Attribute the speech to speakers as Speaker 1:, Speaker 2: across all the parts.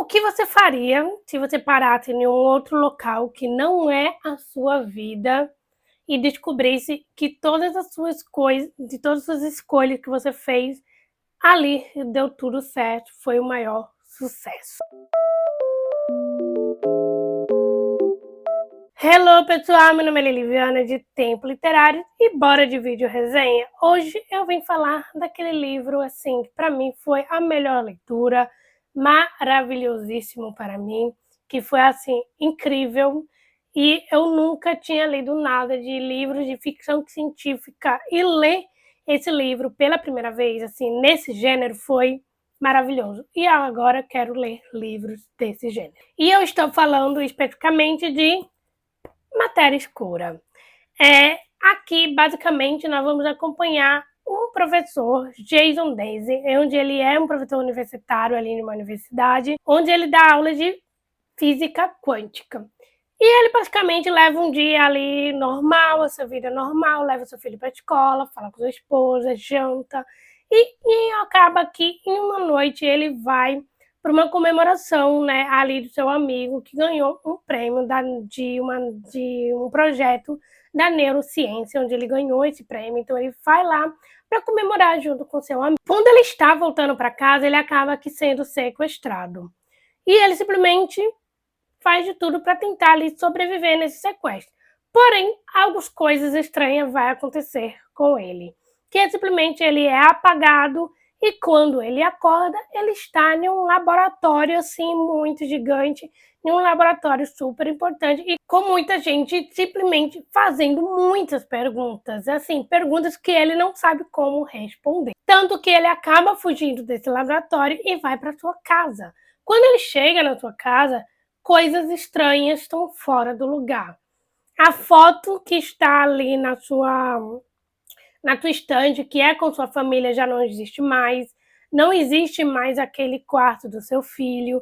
Speaker 1: O que você faria se você parasse em um outro local que não é a sua vida e descobrisse que todas as suas coisas, de todas as suas escolhas que você fez ali deu tudo certo, foi o maior sucesso? Hello pessoal, meu nome é Liliana de Tempo Literário e bora de vídeo resenha. Hoje eu vim falar daquele livro assim que para mim foi a melhor leitura, maravilhosíssimo para mim, que foi assim incrível, e eu nunca tinha lido nada de livros de ficção científica, e ler esse livro pela primeira vez assim nesse gênero foi maravilhoso. E agora quero ler livros desse gênero. E eu estou falando especificamente de Matéria Escura. Aqui, basicamente, nós vamos acompanhar um professor, Jason Daisy, onde ele é um professor universitário ali numa universidade, onde ele dá aula de física quântica. E ele basicamente leva um dia ali normal, a sua vida normal, leva seu filho para a escola, fala com sua esposa, janta, e acaba que em uma noite ele vai para uma comemoração, né, ali do seu amigo que ganhou um prêmio de um projeto da neurociência, onde ele ganhou esse prêmio. Então ele vai lá para comemorar junto com seu amigo. Quando ele está voltando para casa, ele acaba que sendo sequestrado. E ele simplesmente faz de tudo para tentar ali sobreviver nesse sequestro. Porém, algumas coisas estranhas vão acontecer com ele, que é simplesmente ele é apagado, e quando ele acorda, ele está em um laboratório assim muito gigante, em um laboratório super importante e com muita gente simplesmente fazendo muitas perguntas, assim, perguntas que ele não sabe como responder. Tanto que ele acaba fugindo desse laboratório e vai para sua casa. Quando ele chega na sua casa, coisas estranhas estão fora do lugar. A foto que está ali na tua estante, que é com sua família, já não existe mais. Não existe mais aquele quarto do seu filho.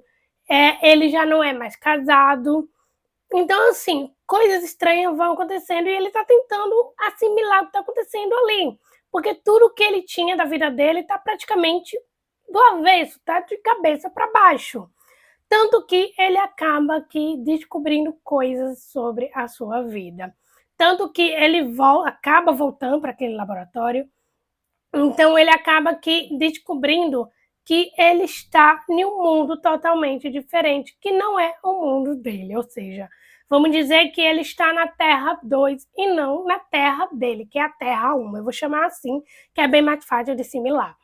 Speaker 1: Ele já não é mais casado. Então, assim, coisas estranhas vão acontecendo e ele está tentando assimilar o que está acontecendo ali. Porque tudo que ele tinha da vida dele está praticamente do avesso, está de cabeça para baixo. Tanto que ele acaba aqui descobrindo coisas sobre a sua vida. Tanto que ele acaba voltando para aquele laboratório. Então ele acaba aqui descobrindo que ele está em um mundo totalmente diferente, que não é o mundo dele. Ou seja, vamos dizer que ele está na Terra 2 e não na Terra dele, que é a Terra 1. Eu vou chamar assim, que é bem mais fácil de assimilar.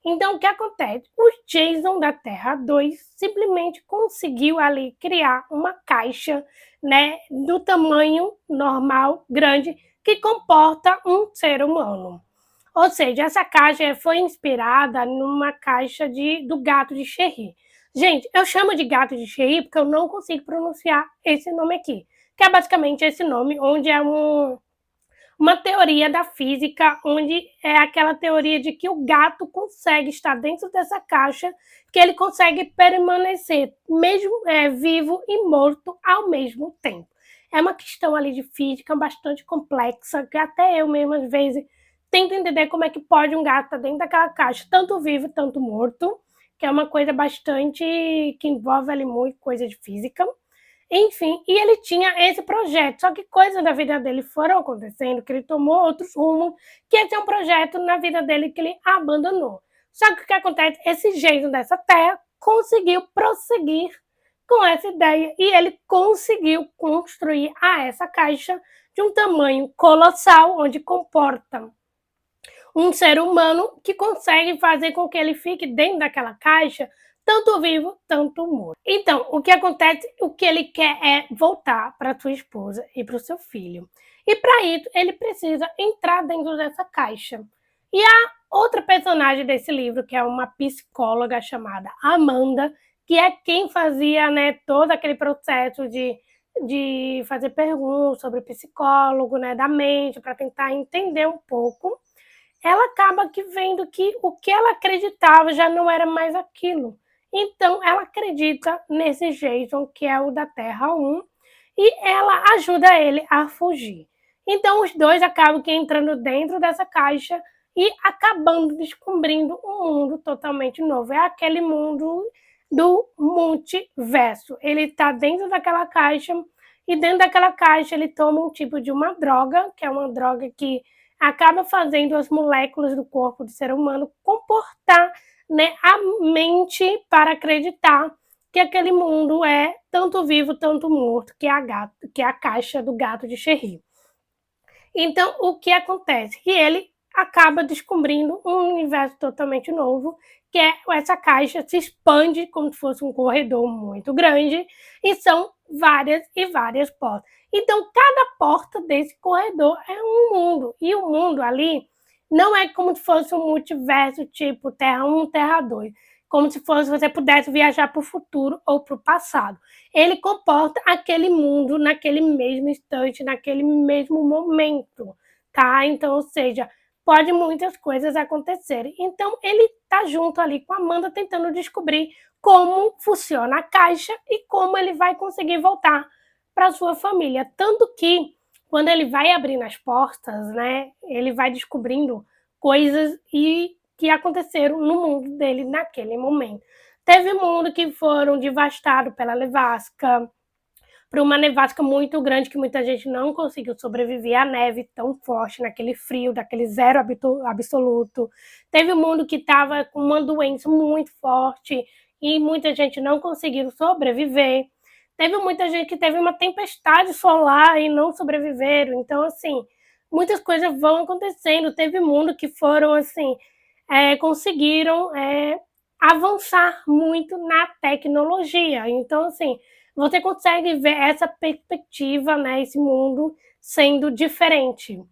Speaker 1: Então, o que acontece? O Jason da Terra 2 simplesmente conseguiu ali criar uma caixa, né, do tamanho normal, grande, que comporta um ser humano. Ou seja, essa caixa foi inspirada numa caixa do gato de Cherry. Gente, eu chamo de gato de Cherry porque eu não consigo pronunciar esse nome aqui, que é basicamente esse nome, onde é uma teoria da física, onde é aquela teoria de que o gato consegue estar dentro dessa caixa, que ele consegue permanecer mesmo vivo e morto ao mesmo tempo. É uma questão ali de física bastante complexa, que até eu mesmo às vezes tento entender como é que pode um gato estar dentro daquela caixa, tanto vivo, tanto morto, que é uma coisa bastante que envolve ali muito coisa de física. Enfim, e ele tinha esse projeto, só que coisas da vida dele foram acontecendo, que ele tomou outros rumos, que esse é um projeto na vida dele que ele abandonou. Só que o que acontece? Esse jeito dessa terra conseguiu prosseguir com essa ideia e ele conseguiu construir essa caixa de um tamanho colossal, onde comporta um ser humano que consegue fazer com que ele fique dentro daquela caixa tanto vivo, tanto morto. Então, o que acontece, o que ele quer é voltar para sua esposa e para o seu filho. E para isso, ele precisa entrar dentro dessa caixa. E a outra personagem desse livro, que é uma psicóloga chamada Amanda, que é quem fazia, né, todo aquele processo de fazer perguntas sobre o psicólogo, né, da mente, para tentar entender um pouco, ela acaba que vendo que o que ela acreditava já não era mais aquilo. Então, ela acredita nesse Jason, que é o da Terra 1, e ela ajuda ele a fugir. Então, os dois acabam que entrando dentro dessa caixa e acabando descobrindo um mundo totalmente novo. É aquele mundo do multiverso. Ele está dentro daquela caixa e dentro daquela caixa ele toma um tipo de uma droga, que é uma droga que acaba fazendo as moléculas do corpo do ser humano comportar, né, a mente para acreditar que aquele mundo é tanto vivo, tanto morto, que é a caixa do gato de Cherry. Então, o que acontece? Que ele acaba descobrindo um universo totalmente novo, que é essa caixa se expande como se fosse um corredor muito grande, e são várias e várias portas. Então, cada porta desse corredor é um mundo, e o mundo ali não é como se fosse um multiverso tipo Terra 1, Terra 2, como se fosse você pudesse viajar para o futuro ou para o passado. Ele comporta aquele mundo naquele mesmo instante, naquele mesmo momento, tá? Então, ou seja, pode muitas coisas acontecerem. Então, ele tá junto ali com a Amanda tentando descobrir como funciona a caixa e como ele vai conseguir voltar para sua família. Tanto que, quando ele vai abrindo as portas, né, ele vai descobrindo coisas que aconteceram no mundo dele naquele momento. Teve mundo que foram devastados pela nevasca, para uma nevasca muito grande que muita gente não conseguiu sobreviver à neve tão forte, naquele frio, daquele zero absoluto. Teve mundo que estava com uma doença muito forte e muita gente não conseguiu sobreviver. Teve muita gente que teve uma tempestade solar e não sobreviveram. Então, assim, muitas coisas vão acontecendo. Teve mundo que foram, assim, conseguiram avançar muito na tecnologia. Então, assim, você consegue ver essa perspectiva, né, esse mundo sendo diferente.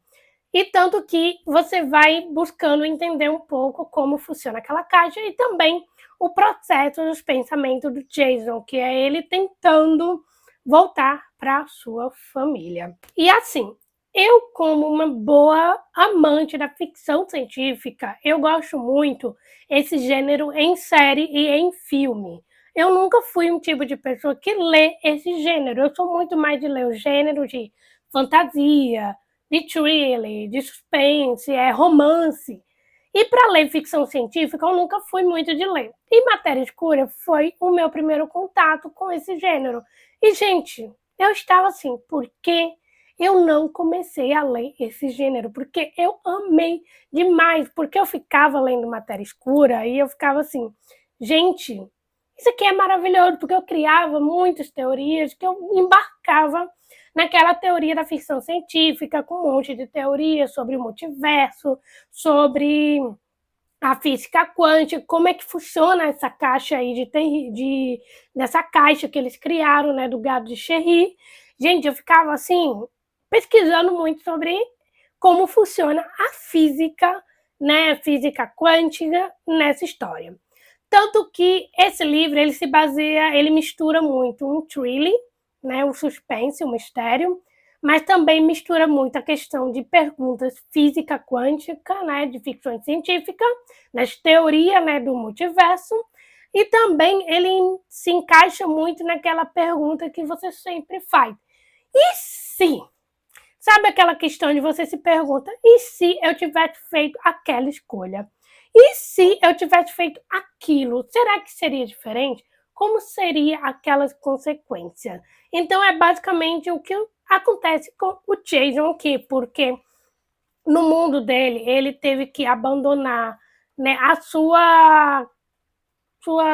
Speaker 1: E tanto que você vai buscando entender um pouco como funciona aquela caixa e também o processo dos pensamentos do Jason, que é ele tentando voltar para a sua família. E assim, eu, como uma boa amante da ficção científica, eu gosto muito esse gênero em série e em filme. Eu nunca fui um tipo de pessoa que lê esse gênero. Eu sou muito mais de ler o gênero de fantasia, de thriller, de suspense, romance. E para ler ficção científica, eu nunca fui muito de ler. E Matéria Escura foi o meu primeiro contato com esse gênero. E, gente, eu estava assim, por que eu não comecei a ler esse gênero? Porque eu amei demais, porque eu ficava lendo Matéria Escura e eu ficava assim, gente, isso aqui é maravilhoso, porque eu criava muitas teorias que eu embarcava naquela teoria da ficção científica, com um monte de teorias sobre o multiverso, sobre a física quântica, como é que funciona essa caixa aí dessa caixa que eles criaram, né, do gado de Cherry. Gente, eu ficava assim, pesquisando muito sobre como funciona a física, né, física quântica nessa história. Tanto que esse livro, ele se baseia, ele mistura muito um thriller, né, o suspense, o mistério, mas também mistura muito a questão de perguntas física quântica, né, de ficção científica, das teorias, né, do multiverso, e também ele se encaixa muito naquela pergunta que você sempre faz. E se? Sabe aquela questão de você se pergunta, e se eu tivesse feito aquela escolha? E se eu tivesse feito aquilo? Será que seria diferente? Como seria aquelas consequências? Então é basicamente o que acontece com o Jason aqui, porque no mundo dele, ele teve que abandonar, né,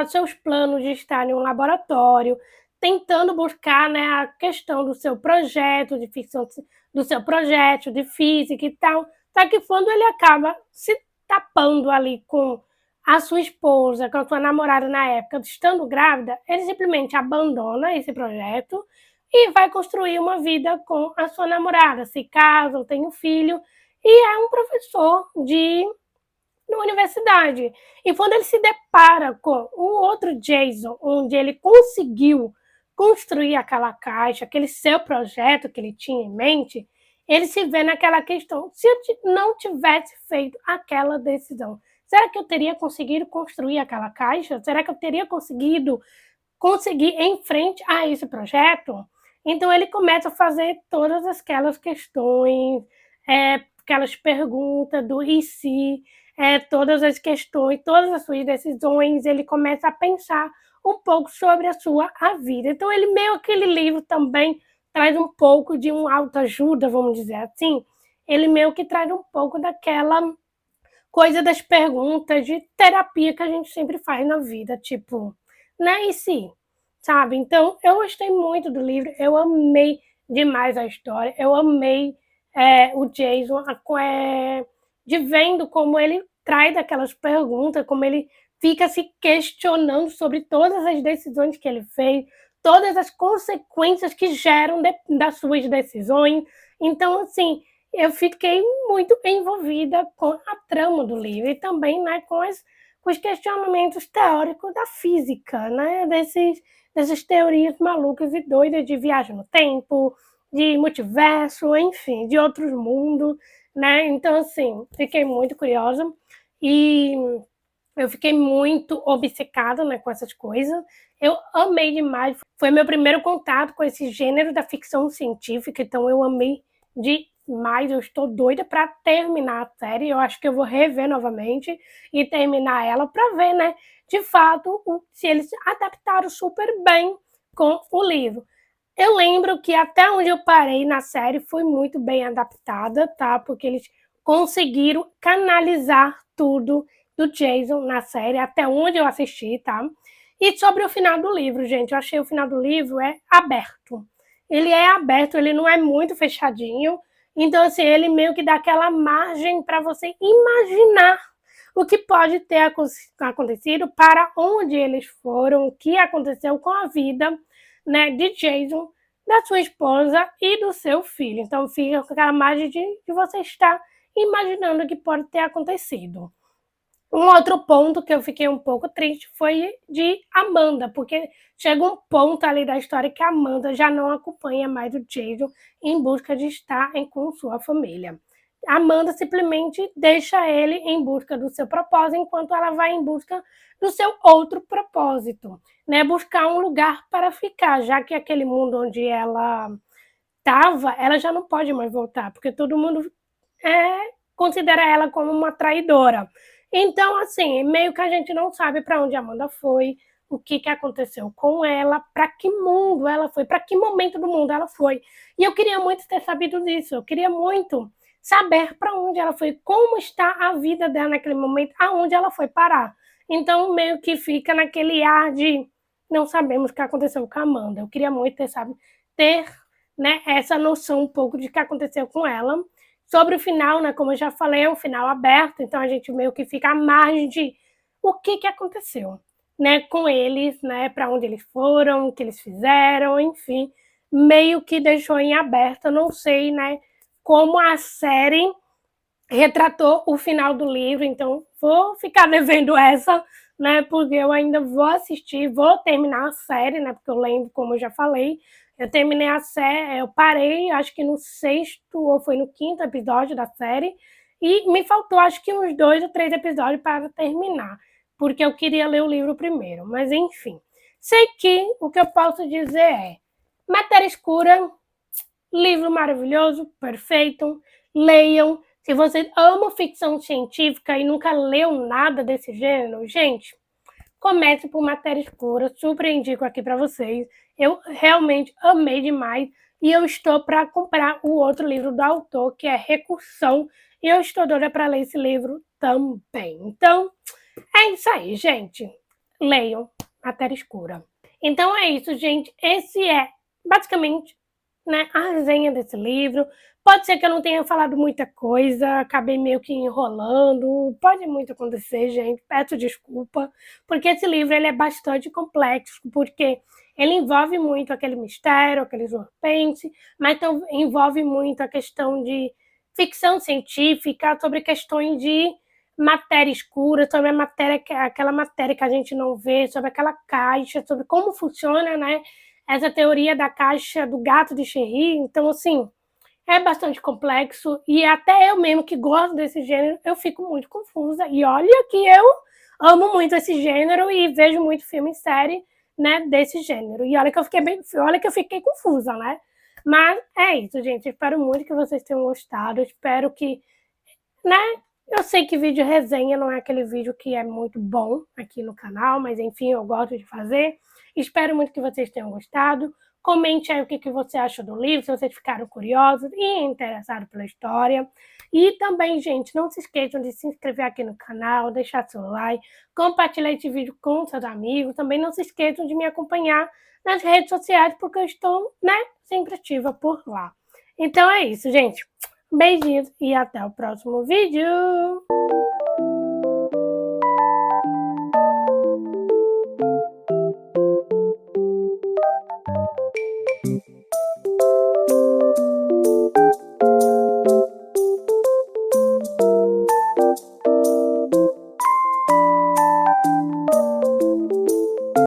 Speaker 1: seus planos de estar em um laboratório, tentando buscar, né, a questão do seu projeto de ficção, do seu projeto de física e tal. Só que quando ele acaba se tapando ali com a sua esposa, com a sua namorada na época, estando grávida, ele simplesmente abandona esse projeto e vai construir uma vida com a sua namorada. Se casam, tem um filho e é um professor na universidade. E quando ele se depara com um outro Jason, onde ele conseguiu construir aquela caixa, aquele seu projeto que ele tinha em mente, ele se vê naquela questão, se eu não tivesse feito aquela decisão, será que eu teria conseguido construir aquela caixa? Será que eu teria conseguir em frente a esse projeto? Então ele começa a fazer todas aquelas questões, aquelas perguntas do e se, todas as questões, todas as suas decisões, ele começa a pensar um pouco sobre a vida. Então ele meio aquele livro também traz um pouco de um autoajuda, vamos dizer assim. Ele meio que traz um pouco daquela coisa das perguntas de terapia que a gente sempre faz na vida, tipo, né, e se, sabe? Então, eu gostei muito do livro, eu amei demais a história, eu amei o Jason, de vendo como ele traz aquelas perguntas, como ele fica se questionando sobre todas as decisões que ele fez, todas as consequências que geram das suas decisões. Então, assim, eu fiquei muito envolvida com a trama do livro e também, né, com os questionamentos teóricos da física, né, dessas teorias malucas e doidas de viagem no tempo, de multiverso, enfim, de outros mundos, né? Então, assim, fiquei muito curiosa e eu fiquei muito obcecada, né, com essas coisas. Eu amei demais. Foi meu primeiro contato com esse gênero da ficção científica, então eu amei demais. Eu estou doida para terminar a série. Eu acho que eu vou rever novamente e terminar ela para ver, né, de fato, se eles adaptaram super bem com o livro. Eu lembro que até onde eu parei na série foi muito bem adaptada, tá? Porque eles conseguiram canalizar tudo do Jason na série, até onde eu assisti, tá? E sobre o final do livro, gente, eu achei o final do livro aberto. Ele é aberto, ele não é muito fechadinho. Então, assim, ele meio que dá aquela margem para você imaginar o que pode ter acontecido, para onde eles foram, o que aconteceu com a vida, né, de Jason, da sua esposa e do seu filho. Então fica com aquela margem de você estar imaginando o que pode ter acontecido. Um outro ponto que eu fiquei um pouco triste foi de Amanda, porque chega um ponto ali da história que a Amanda já não acompanha mais o Jason em busca de estar com sua família. Amanda simplesmente deixa ele em busca do seu propósito, enquanto ela vai em busca do seu outro propósito, né? Buscar um lugar para ficar, já que aquele mundo onde ela estava, ela já não pode mais voltar, porque todo mundo considera ela como uma traidora. Então, assim, meio que a gente não sabe para onde a Amanda foi, o que aconteceu com ela, para que mundo ela foi, para que momento do mundo ela foi. E eu queria muito ter sabido disso, eu queria muito saber para onde ela foi, como está a vida dela naquele momento, aonde ela foi parar. Então, meio que fica naquele ar de não sabemos o que aconteceu com a Amanda. Eu queria muito ter né, essa noção um pouco de o que aconteceu com ela. Sobre o final, né, como eu já falei, é um final aberto, então a gente meio que fica à margem de o que aconteceu, né, com eles, né, para onde eles foram, o que eles fizeram, enfim, meio que deixou em aberto. Eu não sei, né, como a série retratou o final do livro, então vou ficar devendo essa, né, porque eu ainda vou assistir, vou terminar a série, né, porque eu lembro, como eu já falei, eu terminei a série, eu parei, acho que no 6º ou foi no 5º episódio da série, e me faltou, acho que uns 2 ou 3 episódios para terminar, porque eu queria ler o livro primeiro, mas enfim. Sei que o que eu posso dizer é, Matéria Escura, livro maravilhoso, perfeito, leiam. Se você ama ficção científica e nunca leu nada desse gênero, gente, comece por Matéria Escura, super indico aqui para vocês. Eu realmente amei demais e eu estou para comprar o outro livro do autor, que é Recursão, e eu estou doida para ler esse livro também. Então, é isso aí, gente. Leiam Matéria Escura. Então é isso, gente. Esse é basicamente, né, a resenha desse livro. Pode ser que eu não tenha falado muita coisa, acabei meio que enrolando, pode muito acontecer, gente, peço desculpa, porque esse livro ele é bastante complexo, porque ele envolve muito aquele mistério, aquele suspense, mas envolve muito a questão de ficção científica, sobre questões de matéria escura, sobre a matéria, aquela matéria que a gente não vê, sobre aquela caixa, sobre como funciona, né, essa teoria da caixa do gato de Cherry. Então, assim, é bastante complexo e até eu mesmo que gosto desse gênero, eu fico muito confusa. E olha que eu amo muito esse gênero e vejo muito filme e série, né, desse gênero. E olha que eu fiquei confusa, né? Mas é isso, gente. Espero muito que vocês tenham gostado. Espero que, né, Eu sei que vídeo resenha não é aquele vídeo que é muito bom aqui no canal, mas enfim, eu gosto de fazer. Espero muito que vocês tenham gostado. Comente aí o que você achou do livro, se vocês ficaram curiosos e interessados pela história. E também, gente, não se esqueçam de se inscrever aqui no canal, deixar seu like, compartilhar esse vídeo com seus amigos. Também não se esqueçam de me acompanhar nas redes sociais, porque eu estou, né, sempre ativa por lá. Então é isso, gente. Beijinhos e até o próximo vídeo!